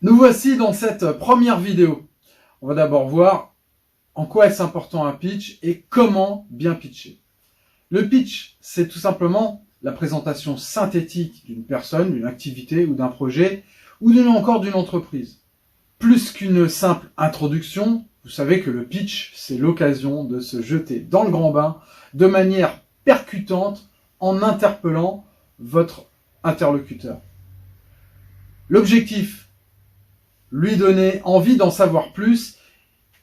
Nous voici dans cette première vidéo. On va d'abord voir en quoi est-ce important un pitch et comment bien pitcher. Le pitch, c'est tout simplement la présentation synthétique d'une personne, d'une activité ou d'un projet, ou encore d'une entreprise. Plus qu'une simple introduction, vous savez que le pitch, c'est l'occasion de se jeter dans le grand bain de manière percutante en interpellant votre interlocuteur. L'objectif, lui donner envie d'en savoir plus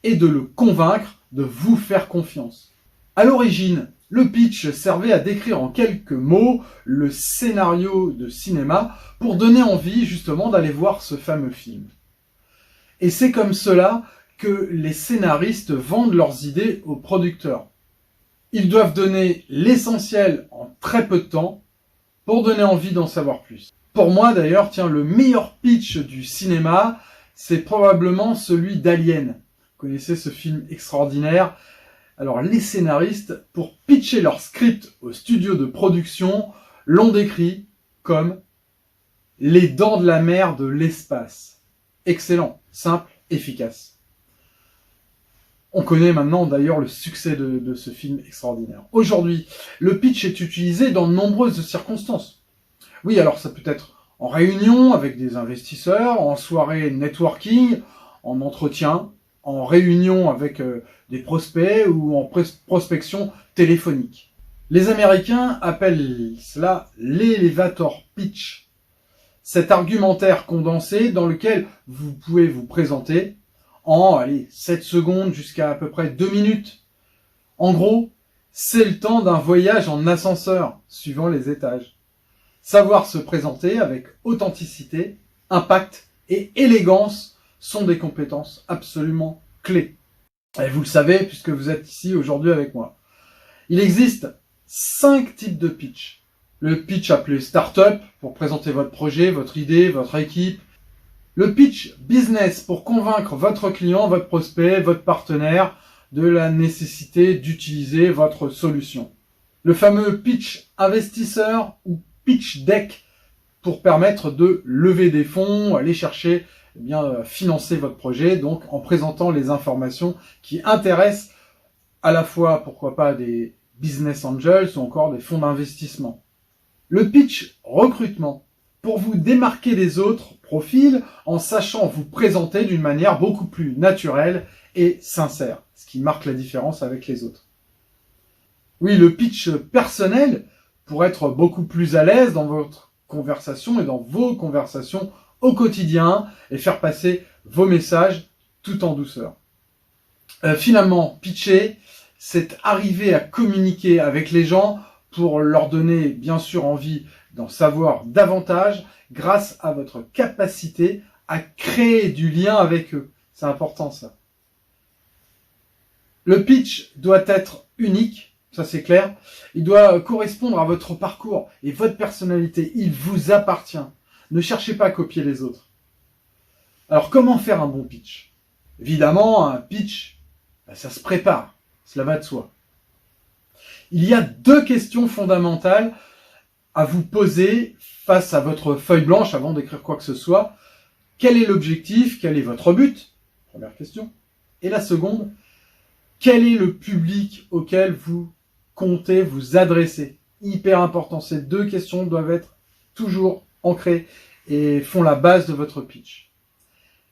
et de le convaincre de vous faire confiance. À l'origine, le pitch servait à décrire en quelques mots le scénario de cinéma pour donner envie justement d'aller voir ce fameux film. Et c'est comme cela que les scénaristes vendent leurs idées aux producteurs. Ils doivent donner l'essentiel en très peu de temps pour donner envie d'en savoir plus. Pour moi d'ailleurs, le meilleur pitch du cinéma, c'est probablement celui d'Alien. Vous connaissez ce film extraordinaire? Alors les scénaristes, pour pitcher leur script au studio de production, l'ont décrit comme les dents de la mer de l'espace. Excellent, simple, efficace. On connaît maintenant d'ailleurs le succès de ce film extraordinaire. Aujourd'hui, le pitch est utilisé dans de nombreuses circonstances. Oui, alors ça peut être en réunion avec des investisseurs, en soirée networking, en entretien, en réunion avec des prospects ou en prospection téléphonique. Les Américains appellent cela l'elevator pitch. Cet argumentaire condensé dans lequel vous pouvez vous présenter en 7 secondes jusqu'à peu près 2 minutes. En gros, c'est le temps d'un voyage en ascenseur, suivant les étages. Savoir se présenter avec authenticité, impact et élégance sont des compétences absolument clés. Et vous le savez puisque vous êtes ici aujourd'hui avec moi. Il existe 5 types de pitch. Le pitch appelé startup pour présenter votre projet, votre idée, votre équipe. Le pitch business pour convaincre votre client, votre prospect, votre partenaire de la nécessité d'utiliser votre solution. Le fameux pitch investisseur ou pitch deck pour permettre de lever des fonds, aller chercher, financer votre projet, donc en présentant les informations qui intéressent à la fois, pourquoi pas, des business angels ou encore des fonds d'investissement. Le pitch recrutement, pour vous démarquer des autres profils en sachant vous présenter d'une manière beaucoup plus naturelle et sincère, ce qui marque la différence avec les autres. Oui, le pitch personnel, pour être beaucoup plus à l'aise dans votre conversation et dans vos conversations au quotidien et faire passer vos messages tout en douceur. Finalement, pitcher, c'est arriver à communiquer avec les gens pour leur donner bien sûr envie d'en savoir davantage grâce à votre capacité à créer du lien avec eux. C'est important ça. Le pitch doit être unique, ça c'est clair. Il doit correspondre à votre parcours et votre personnalité. Il vous appartient. Ne cherchez pas à copier les autres. Alors comment faire un bon pitch? Évidemment, un pitch, ça se prépare. Cela va de soi. Il y a 2 questions fondamentales à vous poser face à votre feuille blanche avant d'écrire quoi que ce soit. Quel est l'objectif? Quel est votre but? Première question. Et la seconde, quel est le public auquel vous comptez vous adresser? Hyper important. Ces 2 questions doivent être toujours ancrées et font la base de votre pitch.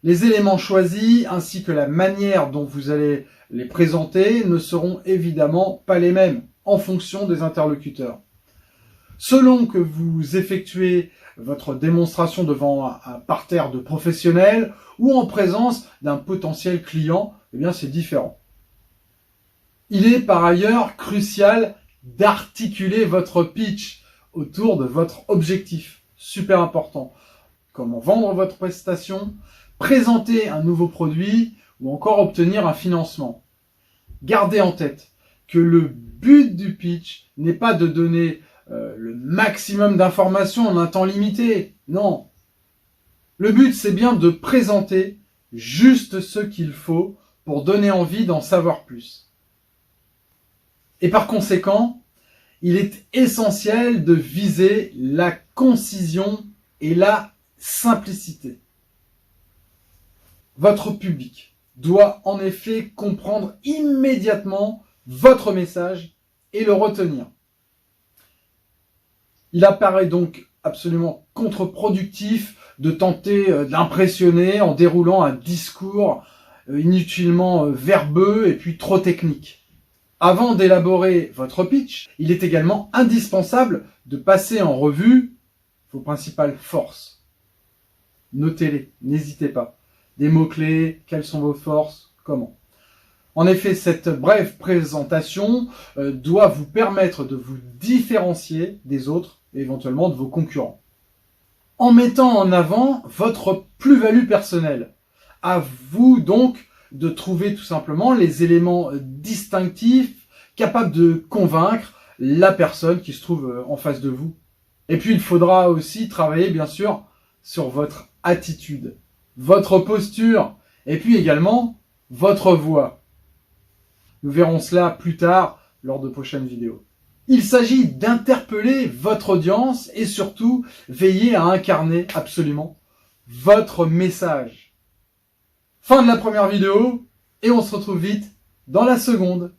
Les éléments choisis ainsi que la manière dont vous allez les présenter ne seront évidemment pas les mêmes en fonction des interlocuteurs. Selon que vous effectuez votre démonstration devant un parterre de professionnels ou en présence d'un potentiel client, c'est différent. Il est par ailleurs crucial d'articuler votre pitch autour de votre objectif. Super important. Comment vendre votre prestation, présenter un nouveau produit ou encore obtenir un financement. Gardez en tête que le but du pitch n'est pas de donner le maximum d'informations en un temps limité. Non. Le but, c'est bien de présenter juste ce qu'il faut pour donner envie d'en savoir plus. Et par conséquent, il est essentiel de viser la concision et la simplicité. Votre public doit en effet comprendre immédiatement votre message et le retenir. Il apparaît donc absolument contre-productif de tenter d'impressionner en déroulant un discours inutilement verbeux et puis trop technique. Avant d'élaborer votre pitch, il est également indispensable de passer en revue vos principales forces. Notez-les, n'hésitez pas. Des mots-clés, quelles sont vos forces, comment. En effet, cette brève présentation doit vous permettre de vous différencier des autres et éventuellement de vos concurrents. En mettant en avant votre plus-value personnelle, à vous donc de trouver tout simplement les éléments distinctifs capables de convaincre la personne qui se trouve en face de vous. Et puis il faudra aussi travailler bien sûr sur votre attitude, votre posture et puis également votre voix. Nous verrons cela plus tard lors de prochaines vidéos. Il s'agit d'interpeller votre audience et surtout veiller à incarner absolument votre message. Fin de la première vidéo et on se retrouve vite dans la seconde.